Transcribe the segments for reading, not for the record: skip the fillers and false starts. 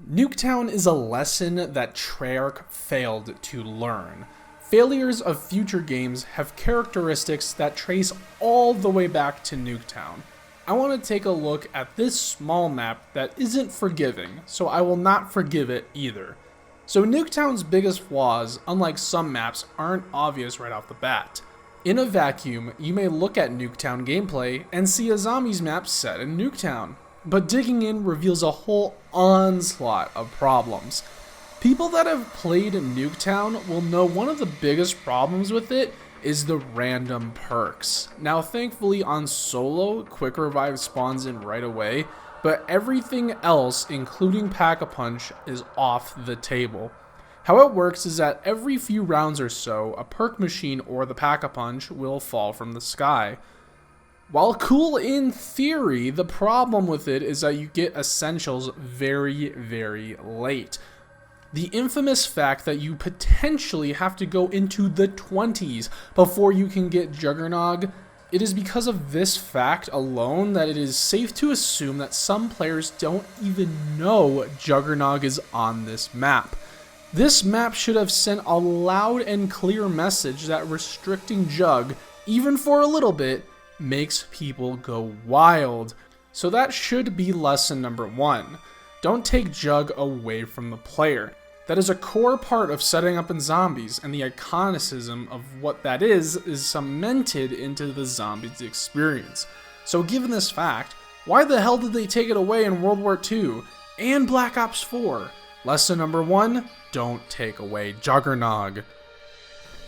Nuketown is a lesson that Treyarch failed to learn. Failures of future games have characteristics that trace all the way back to Nuketown. I want to take a look at this small map that isn't forgiving, so I will not forgive it either. So Nuketown's biggest flaws, unlike some maps, aren't obvious right off the bat. In a vacuum, you may look at Nuketown gameplay and see a zombies map set in Nuketown, but digging in reveals a whole onslaught of problems. People that have played Nuketown will know one of the biggest problems with it is the random perks. Now thankfully on solo, quick revive spawns in right away, but everything else, including Pack-a-Punch, is off the table. How it works is that every few rounds or so, a perk machine or the Pack-a-Punch will fall from the sky. While cool in theory, the problem with it is that you get essentials very, very late. The infamous fact that you potentially have to go into the 20s before you can get Juggernog, it is because of this fact alone that it is safe to assume that some players don't even know Juggernog is on this map. This map should have sent a loud and clear message that restricting Jug, even for a little bit, makes people go wild. So that should be lesson number 1. Don't take Jug away from the player. That is a core part of setting up in zombies, and the iconicism of what that is cemented into the zombies experience. So given this fact, why the hell did they take it away in World War II and Black Ops 4? Lesson number 1, don't take away Juggernog.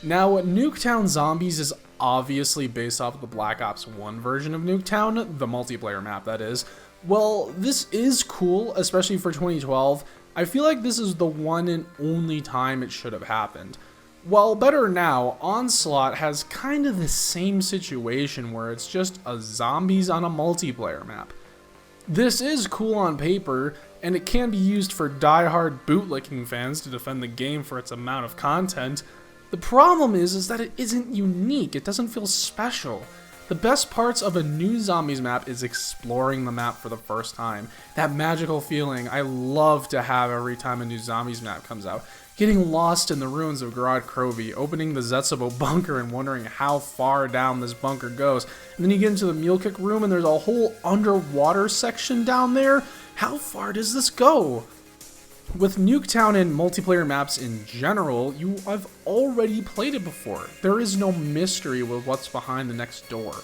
Now, Nuketown Zombies is obviously based off of the Black Ops 1 version of Nuketown, the multiplayer map that is. Well, this is cool, especially for 2012. I feel like this is the one and only time it should have happened. While better now, Onslaught has kind of the same situation where it's just a zombies on a multiplayer map. This is cool on paper, and it can be used for die-hard bootlicking fans to defend the game for its amount of content. The problem is that it isn't unique, it doesn't feel special. The best parts of a new zombies map is exploring the map for the first time. That magical feeling I love to have every time a new zombies map comes out. Getting lost in the ruins of Gregfps, opening the Zetsubo bunker and wondering how far down this bunker goes. And then you get into the mule kick room and there's a whole underwater section down there. How far does this go? With Nuketown and multiplayer maps in general, you have already played it before. There is no mystery with what's behind the next door.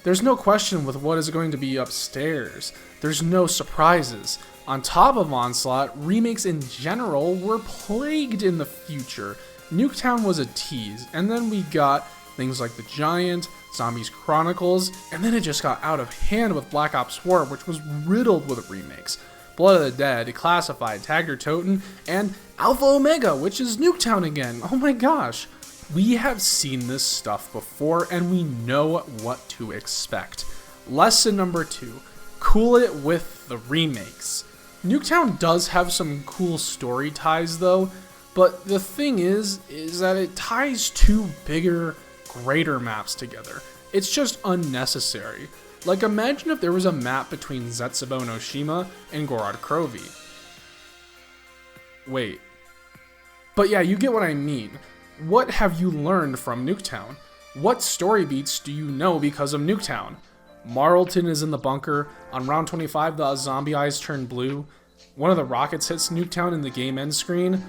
There's no question with what is going to be upstairs. There's no surprises. On top of Onslaught, remakes in general were plagued in the future. Nuketown was a tease, and then we got things like The Giant, Zombies Chronicles, and then it just got out of hand with Black Ops 4, which was riddled with remakes. Blood of the Dead, Declassified, Tag Your Toten, and Alpha Omega, which is Nuketown again. Oh my gosh. We have seen this stuff before, and we know what to expect. Lesson number 2, cool it with the remakes. Nuketown does have some cool story ties though, but the thing is that it ties two bigger, greater maps together. It's just unnecessary. Like, imagine if there was a map between Zetsubo no Shima and Gregfps. Wait. But yeah, you get what I mean. What have you learned from Nuketown? What story beats do you know because of Nuketown? Marlton is in the bunker. On round 25, the zombie eyes turn blue. One of the rockets hits Nuketown in the game end screen.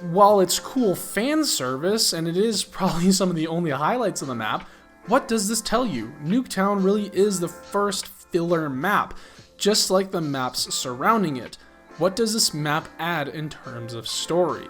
While it's cool fan service, and it is probably some of the only highlights of the map, what does this tell you? Nuketown really is the first filler map, just like the maps surrounding it. What does this map add in terms of story?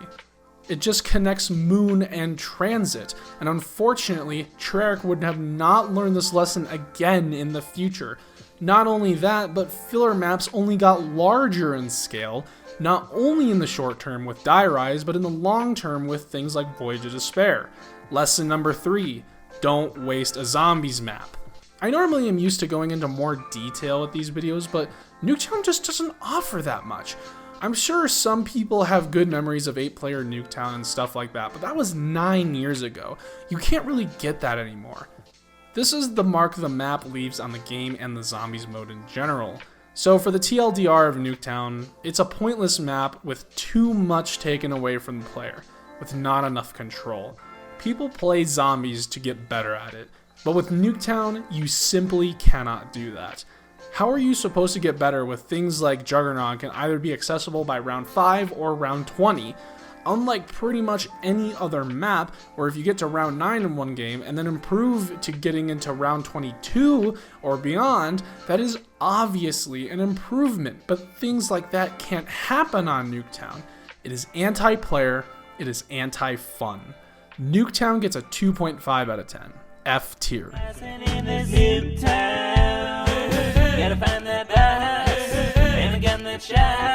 It just connects Moon and Transit, and unfortunately, Treyarch would have not learned this lesson again in the future. Not only that, but filler maps only got larger in scale, not only in the short term with Die Rise, but in the long term with things like Voyage of Despair. Lesson number 3. Don't waste a zombies map. I normally am used to going into more detail with these videos, but Nuketown just doesn't offer that much. I'm sure some people have good memories of 8-player Nuketown and stuff like that, but that was 9 years ago. You can't really get that anymore. This is the mark the map leaves on the game and the zombies mode in general. So for the TLDR of Nuketown, it's a pointless map with too much taken away from the player, with not enough control. People play zombies to get better at it, but with Nuketown, you simply cannot do that. How are you supposed to get better with things like Juggernaut can either be accessible by round 5 or round 20? Unlike pretty much any other map, where if you get to round 9 in one game and then improve to getting into round 22 or beyond, that is obviously an improvement, but things like that can't happen on Nuketown. It is anti-player, it is anti-fun. Nuketown gets a 2.5 out of 10. F tier. Gotta find that box, and again that shot.